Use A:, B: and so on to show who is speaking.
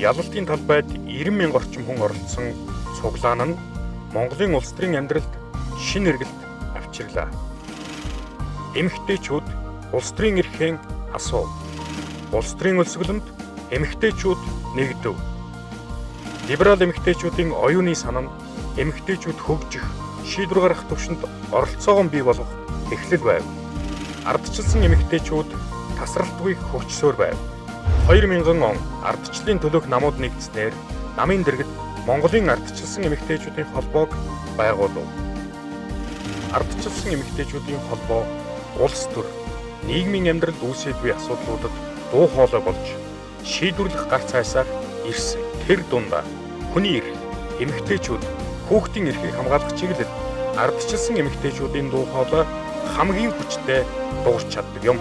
A: ялалтын талбайд 90,000 орчим хүн оролцсон цуглаан нь Монголын улс төрийн амьдралд шинэ эргэлт авчирлаа. Эмэгтэйчүүд улс төрийн эрхийн асуу. Улс төрийн өлсгөлөнд эмэгтэйчүүд нэгдэв. Либерал эмэгтэйчүүдийн оюуны санаа нь эмэгтэйчүүд хөгжих, шийдвэр гаргах төвшөнд оролцоогоо бий болгох эхлэл байв. Ардчилсан эмэгтэйчүүд тасралтгүй хөгжсөөр байв. 2000 он ардчлалын төлөөх намууд нэгдснээр намын дэргэд Монголын ардчилсан эмэгтэйчүүдийн холбоог байгуулав. Ардчилсан эмэгтэйчүүдийн холбоо улс төр, нийгмийн амьдралд үүсээдгүй асуудлуудад дуу хоолой болж шийдвэрлэх гар цайсаар ирсэн. Тэр дундаа хүний эрх, эмэгтэйчүүд, хүүхдийн эрхийг хамгаалах чиглэлд ардчилсан эмэгтэйчүүдийн дуу хоолой хамгийн хүчтэй дуурч чаддаг юм.